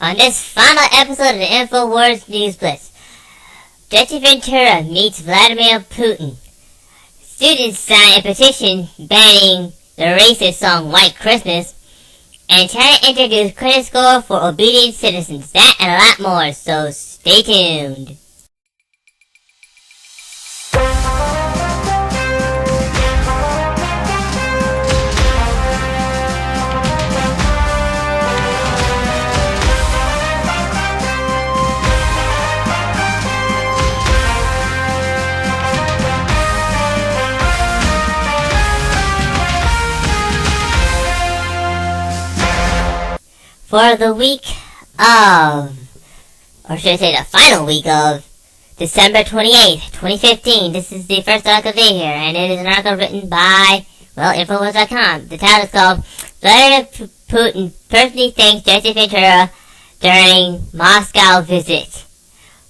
On this final episode of the Infowars News Blitz, Jesse Ventura meets Vladimir Putin. Students sign a petition banning the racist song White Christmas. And China introduced credit score for obedient citizens. That and a lot more, so stay tuned. For the week of, or should I say the final week of, December 28th, 2015. This is the first article of the day here, and it is an article written by, Infowars.com. The title is called, Vladimir Putin personally thanks Jesse Ventura during Moscow visit.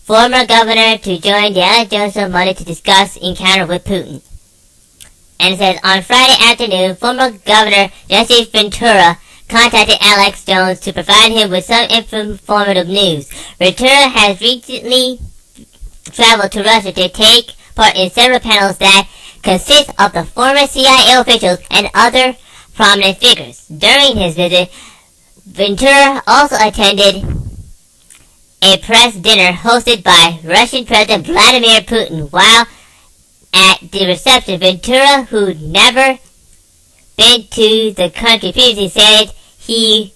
Former governor to join the Alex Jones show Monday to discuss encounter with Putin. And it says, on Friday afternoon, former governor Jesse Ventura contacted Alex Jones to provide him with some informative news. Ventura has recently traveled to Russia to take part in several panels that consist of the former CIA officials and other prominent figures. During his visit, Ventura also attended a press dinner hosted by Russian President Vladimir Putin. While at the reception, Ventura, who'd never been to the country previously, said he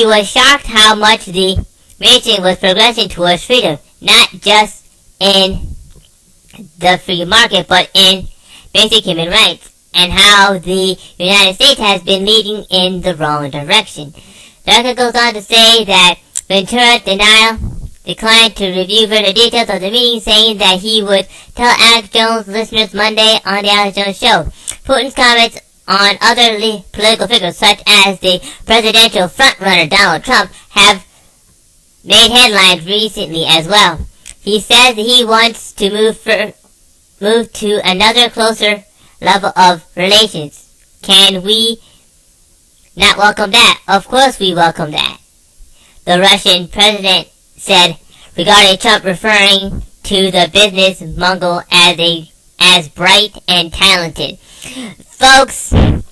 was shocked how much the region was progressing towards freedom, not just in the free market, but in basic human rights, and how the United States has been leading in the wrong direction. The article goes on to say that Ventura declined to review further details of the meeting, saying that he would tell Alex Jones listeners Monday on the Alex Jones show. Putin's comments on other political figures, such as the presidential frontrunner Donald Trump, have made headlines recently as well. He says he wants to move to another closer level of relations. Can we not welcome that? Of course we welcome that, the Russian president said regarding Trump, referring to the business mogul as bright and talented. Folks, and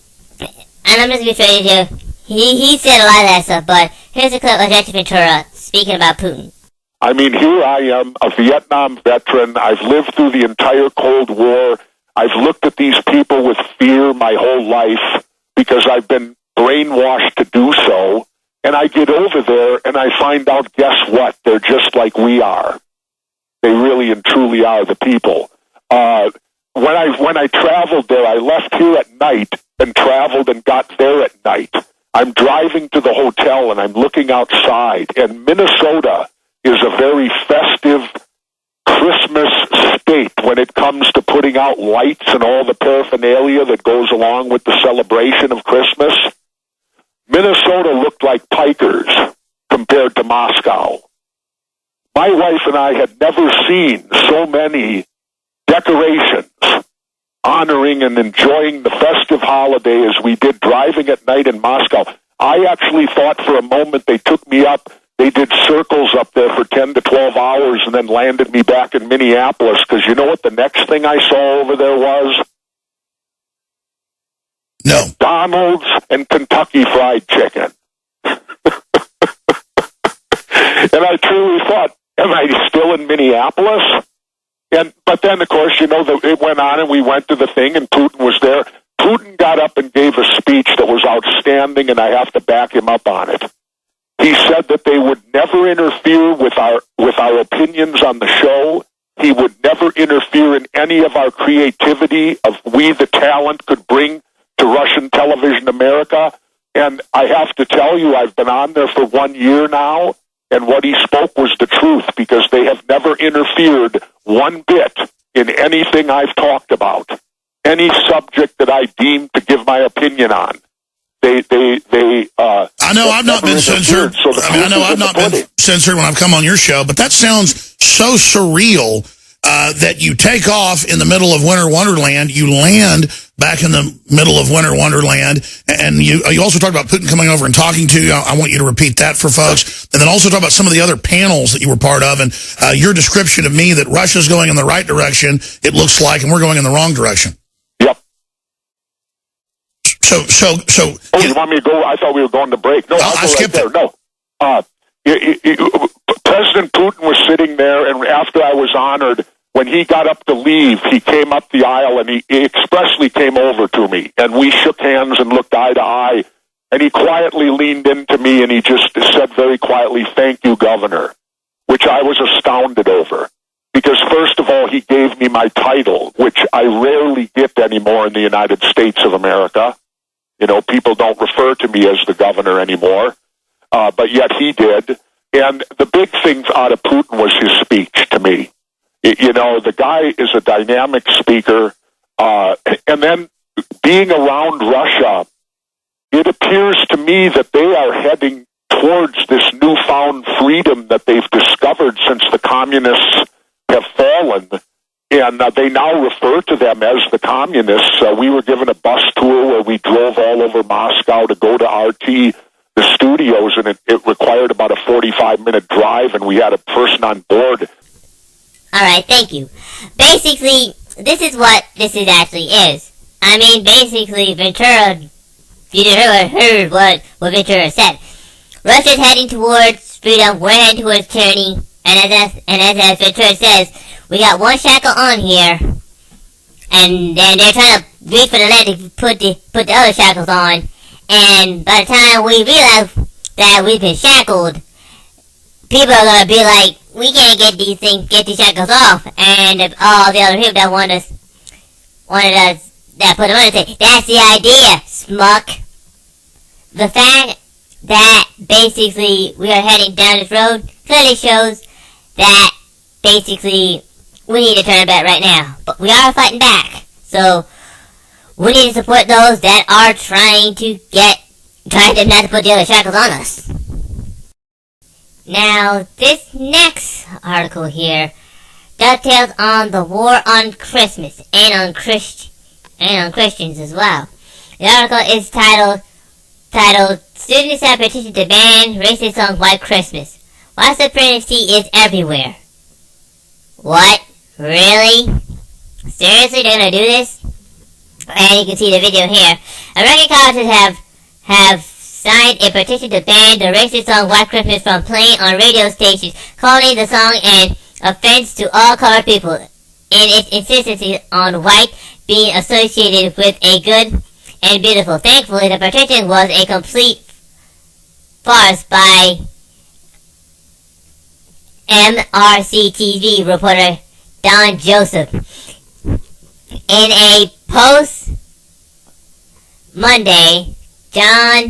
I'm just going to be straight with you, he said a lot of that stuff, but here's a clip of Jesse Ventura speaking about Putin. I mean, here I am, a Vietnam veteran. I've lived through the entire Cold War. I've looked at these people with fear my whole life because I've been brainwashed to do so. And I get over there and I find out, guess what? They're just like we are. They really and truly are the people. When I traveled there, I left here at night and traveled and got there at night. I'm driving to the hotel and I'm looking outside, and Minnesota is a very festive Christmas state when it comes to putting out lights and all the paraphernalia that goes along with the celebration of Christmas. Minnesota looked like pikers compared to Moscow. My wife and I had never seen so many decorations honoring and enjoying the festive holiday as we did driving at night in Moscow. I actually thought for a moment they took me up. They did circles up there for 10 to 12 hours and then landed me back in Minneapolis, because you know what the next thing I saw over there was? No. McDonald's and Kentucky Fried Chicken. And I truly thought, am I still in Minneapolis? But then, of course, it went on and we went to the thing and Putin was there. Putin got up and gave a speech that was outstanding, and I have to back him up on it. He said that they would never interfere with our opinions on the show. He would never interfere in any of our creativity of we, the talent, could bring to Russian television America. And I have to tell you, I've been on there for 1 year now, and what he spoke was the truth, because they have never interfered one bit in anything I've talked about, any subject that I deem to give my opinion on. I know I've not been censored. I know I've not been censored when I've come on your show, but that sounds so surreal that you take off in the middle of winter wonderland, you land back in the middle of Winter Wonderland. And you also talked about Putin coming over and talking to you. I want you to repeat that for folks. And then also talk about some of the other panels that you were part of, and your description of me that Russia's going in the right direction, it looks like, and we're going in the wrong direction. Yep. So. Oh, you want me to go? I thought we were going to break. No, I skipped right there. No. President Putin was sitting there, and after I was honored, when he got up to leave, he came up the aisle, and he expressly came over to me, and we shook hands and looked eye to eye, and he quietly leaned into me, and he just said very quietly, "Thank you, Governor," which I was astounded over. Because first of all, he gave me my title, which I rarely get anymore in the United States of America. You know, people don't refer to me as the governor anymore, but yet he did. And the big thing out of Putin was his speech to me. You know, the guy is a dynamic speaker. And then being around Russia, it appears to me that they are heading towards this newfound freedom that they've discovered since the communists have fallen. And they now refer to them as the communists. We were given a bus tour where we drove all over Moscow to go to RT, the studios, and it required about a 45-minute drive, and we had a person on board. All right, thank you. Basically, this is what this actually is. I mean, basically, Ventura, you heard what Ventura said. Russia's heading towards freedom, we're heading towards tyranny, and as Ventura says, we got one shackle on here, and then they're trying to reach for the leg to put the other shackles on, and by the time we realize that we've been shackled, people are gonna be like, we can't get these shackles off, and if all the other people that wanted us, that put them on, say, that's the idea, smuck. The fact that basically we are heading down this road clearly shows that basically we need to turn back right now. But we are fighting back, so we need to support those that are trying not to put the other shackles on us. Now, this next article here dovetails on the war on Christmas and on Christians as well. The article is titled Students Have Petition to Ban Racist Song White Christmas. White supremacy is everywhere. What? Really? Seriously, they're gonna do this? And you can see the video here. American colleges have signed a petition to ban the racist song White Christmas from playing on radio stations, calling the song an offense to all colored people, in its insistence on white being associated with a good and beautiful. Thankfully, the petition was a complete farce by MRC-TV reporter Don Joseph. In a post Monday, the guy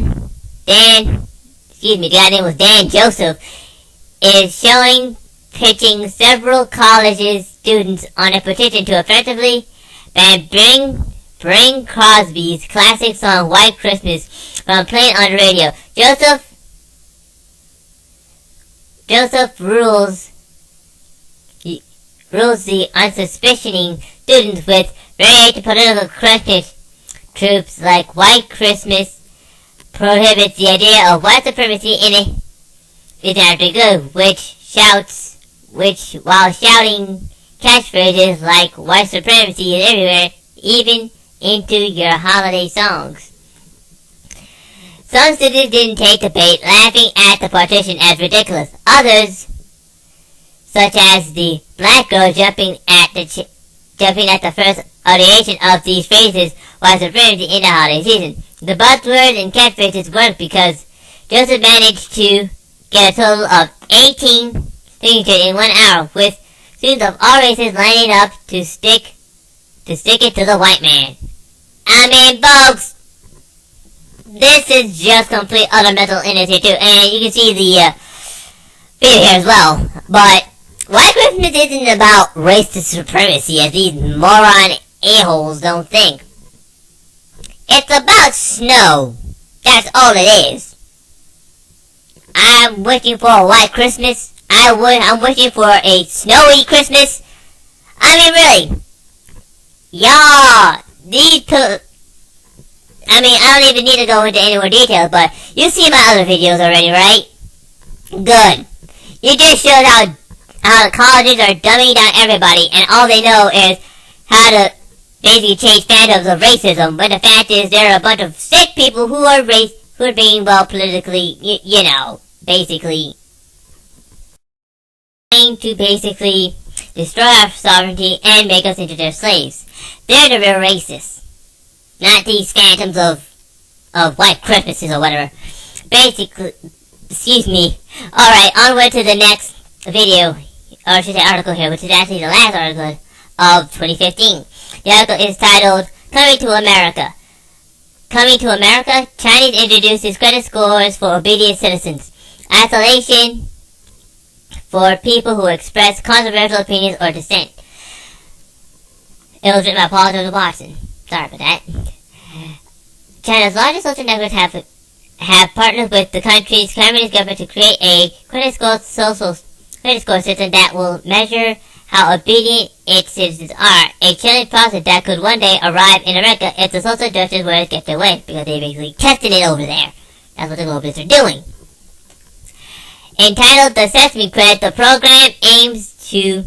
name was Dan Joseph, is pitching several colleges students on a petition to effectively ban Bing Crosby's classic song White Christmas from playing on the radio. Joseph rules the unsuspicious students with various political correctness troops like White Christmas prohibits the idea of white supremacy in it is after good, while shouting catchphrases like white supremacy is everywhere, even into your holiday songs. Some students didn't take the bait, laughing at the petition as ridiculous. Others, such as the black girl jumping at the first iteration of these phrases, white supremacy in the holiday season. The buzzwords and catchphrases worked because Joseph managed to get a total of 18 signatures in 1 hour, with students of all races lining up to stick it to the white man. I mean, folks, this is just complete utter mental illness here too, and you can see the video here as well. But White Christmas isn't about racist supremacy, as these moron a-holes don't think. It's about snow. That's all it is. I'm wishing for a white Christmas. I'm wishing for a snowy Christmas. I mean, really. Y'all I mean, I don't even need to go into any more details, but you've seen my other videos already, right? Good. You just showed how the colleges are dumbing down everybody, and all they know is how to basically change fandoms of racism, when the fact is there are a bunch of sick people who are being, well, politically, you know, basically trying to basically destroy our sovereignty and make us into their slaves. They're the real racists. Not these phantoms of white Christmases or whatever. Basically, excuse me. Alright, onward to the next video, or I should say article here, which is actually the last article of 2015. The article is titled, Coming to America. Coming to America, Chinese introduces credit scores for obedient citizens. Isolation for people who express controversial opinions or dissent. It was written by Paul Joseph Watson. Sorry about that. China's largest social networks have partnered with the country's communist government to create a credit score system that will measure how obedient its citizens are. A chilling process that could one day arrive in America if the social justice warriors get their way, because they're basically testing it over there. That's what the globalists are doing. Entitled the Sesame Credit, the program aims to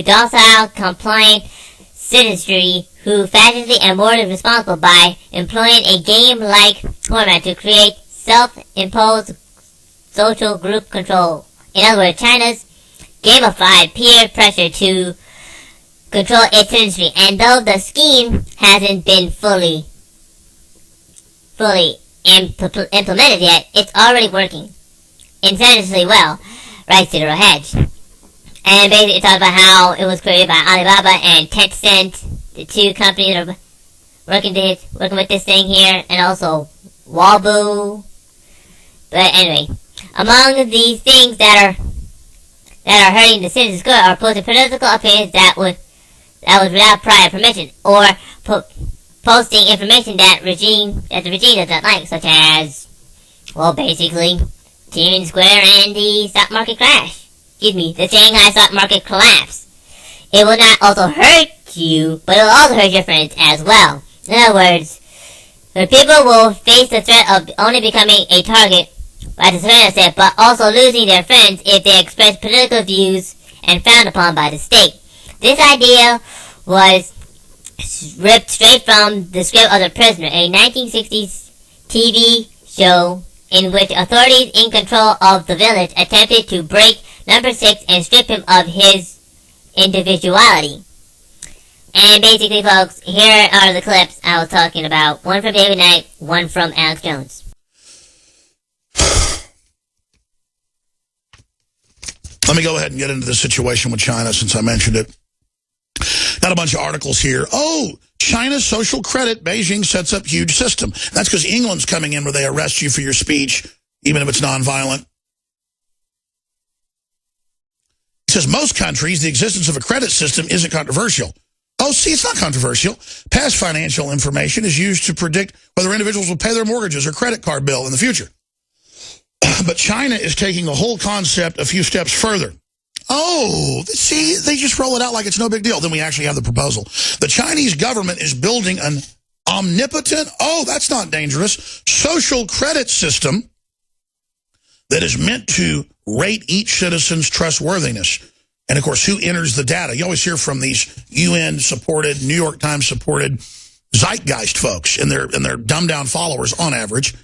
docile, compliant citizenry who fashionably and morally responsible by employing a game-like format to create self-imposed social group control. In other words, China's gamified peer pressure to control its citizenry, and though the scheme hasn't been fully implemented yet, it's already working insanely well, writes Citadel Hedge. And basically it talks about how it was created by Alibaba and Tencent, the two companies that are working with this thing here, and also Wabu. But anyway, among these things that are hurting the citizens' good are posting political opinions that was without prior permission, or posting information that the regime does not like, such as, well, basically Tiananmen Square and the stock market crash. The Shanghai stock market collapse. It will not also hurt you, but it will also hurt your friends as well. In other words, the people will face the threat of only becoming a target by the surveillance state, but also losing their friends if they express political views and frowned upon by the state. This idea was ripped straight from the script of The Prisoner, a 1960s TV show in which authorities in control of the village attempted to break Number 6 and strip him of his individuality. And basically, folks, here are the clips I was talking about. One from David Knight, one from Alex Jones. Let me go ahead and get into the situation with China since I mentioned it. Got a bunch of articles here. Oh, China's social credit, Beijing sets up huge system. That's because England's coming in where they arrest you for your speech, even if it's nonviolent. It says most countries, the existence of a credit system isn't controversial. Oh, see, it's not controversial. Past financial information is used to predict whether individuals will pay their mortgages or credit card bill in the future. But China is taking the whole concept a few steps further. Oh, see, they just roll it out like it's no big deal. Then we actually have the proposal. The Chinese government is building an omnipotent, oh, that's not dangerous, social credit system that is meant to rate each citizen's trustworthiness. And, of course, who enters the data? You always hear from these UN-supported, New York Times-supported zeitgeist folks and their dumbed-down followers, on average,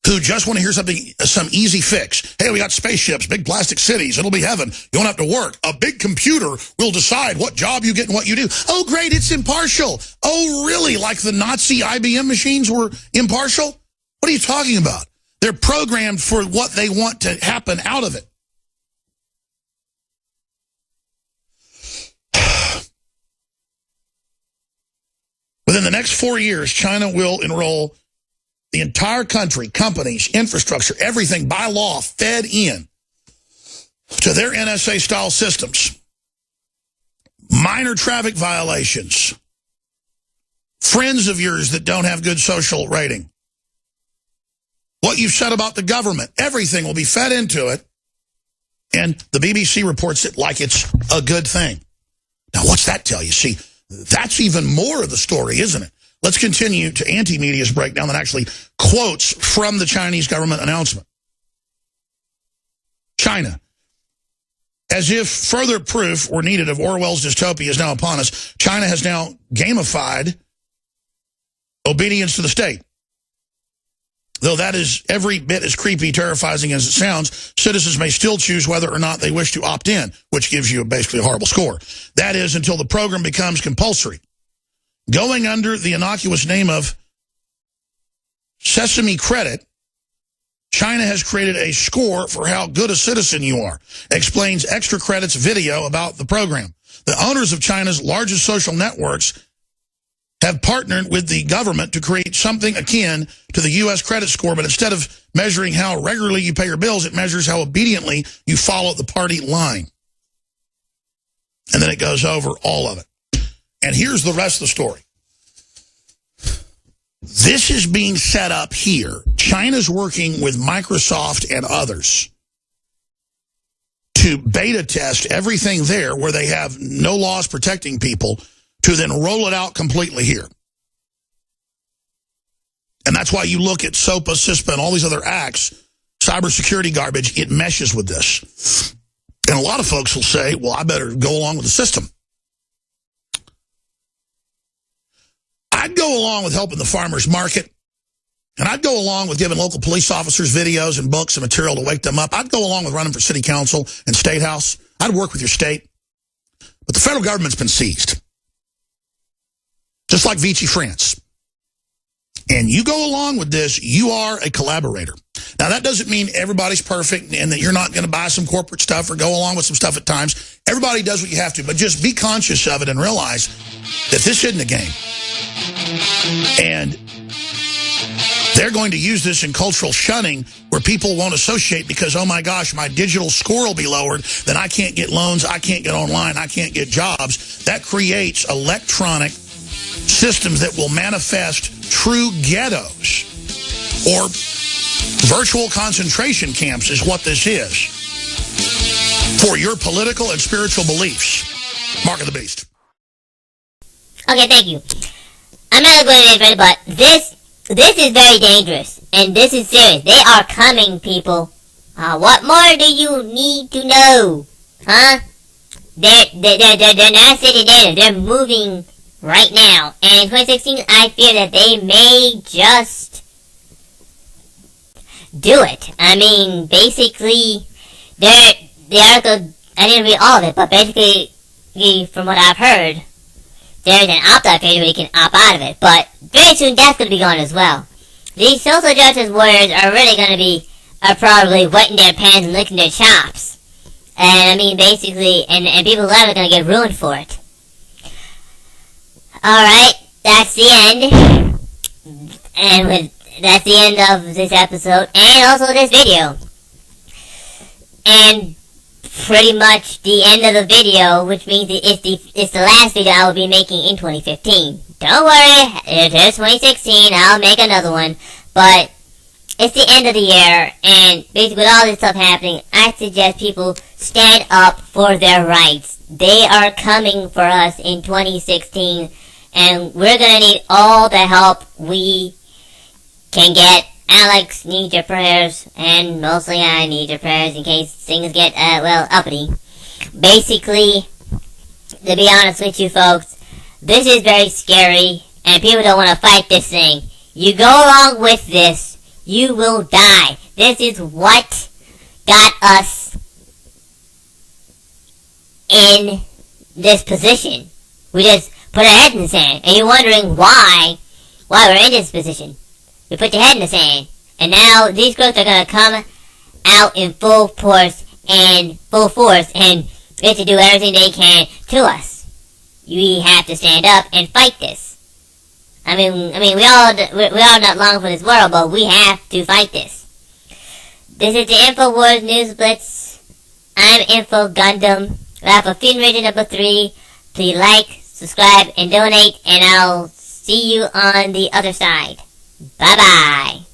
who just want to hear some easy fix. Hey, we got spaceships, big plastic cities. It'll be heaven. You don't have to work. A big computer will decide what job you get and what you do. Oh, great, it's impartial. Oh, really? Like the Nazi IBM machines were impartial? What are you talking about? They're programmed for what they want to happen out of it. Within the next 4 years, China will enroll the entire country, companies, infrastructure, everything by law fed in to their NSA-style systems. Minor traffic violations. Friends of yours that don't have good social rating. What you've said about the government, everything will be fed into it. And the BBC reports it like it's a good thing. Now, what's that tell you? See, That's even more of the story, isn't it? Let's continue to Anti-Media's breakdown that actually quotes from the Chinese government announcement. China. As if further proof were needed of Orwell's dystopia is now upon us, China has now gamified obedience to the state. Though that is every bit as creepy, terrifying as it sounds, citizens may still choose whether or not they wish to opt in, which gives you basically a horrible score. That is, until the program becomes compulsory. Going under the innocuous name of Sesame Credit, China has created a score for how good a citizen you are, explains Extra Credit's video about the program. The owners of China's largest social networks have partnered with the government to create something akin to the U.S. credit score, but instead of measuring how regularly you pay your bills, it measures how obediently you follow the party line. And then it goes over all of it. And here's the rest of the story. This is being set up here. China's working with Microsoft and others to beta test everything there where they have no laws protecting people, to then roll it out completely here. And that's why you look at SOPA, CISPA, and all these other acts, cybersecurity garbage, it meshes with this. And a lot of folks will say, well, I better go along with the system. I'd go along with helping the farmers market, and I'd go along with giving local police officers videos and books and material to wake them up. I'd go along with running for city council and state house. I'd work with your state. But the federal government's been seized. Just like Vichy France. And you go along with this, you are a collaborator. Now, that doesn't mean everybody's perfect and that you're not going to buy some corporate stuff or go along with some stuff at times. Everybody does what you have to, but just be conscious of it and realize that this isn't a game. And they're going to use this in cultural shunning where people won't associate because, oh my gosh, my digital score will be lowered, then I can't get loans, I can't get online, I can't get jobs. That creates electronic systems that will manifest true ghettos or virtual concentration camps is what this is for your political and spiritual beliefs. Mark of the beast. Okay, thank you. I'm not going to get but this is very dangerous, and this is serious. They are coming, people. What more do you need to know? Huh? They're not sitting there. They're moving right now. And in 2016, I fear that they may just do it. I mean, basically, the article, I didn't read all of it, but basically, from what I've heard, there's an opt-out page where you can opt out of it, but very soon that's going to be gone as well. These social justice warriors are really going to be probably wetting their pants and licking their chops. And I mean, basically, and people's lives are going to get ruined for it. Alright, that's the end. And that's the end of this episode, and also this video. And pretty much the end of the video, which means it's the last video I will be making in 2015. Don't worry, it is 2016, I'll make another one, but it's the end of the year, and basically with all this stuff happening, I suggest people stand up for their rights. They are coming for us in 2016, and we're gonna need all the help we can get. Alex needs your prayers, and mostly I need your prayers in case things get, uppity. Basically, to be honest with you folks, this is very scary, and people don't want to fight this thing. You go along with this, you will die. This is what got us in this position. We just put our head in the sand, and you're wondering why we're in this position. You put your head in the sand, and now these groups are going to come out in full force, and they have to do everything they can to us. We have to stand up and fight this. I mean, we all not long for this world, but we have to fight this. This is the Infowars News Blitz. I'm Info Gundam. Rap of Fin Region number 3. Please like, subscribe, and donate, and I'll see you on the other side. Bye-bye.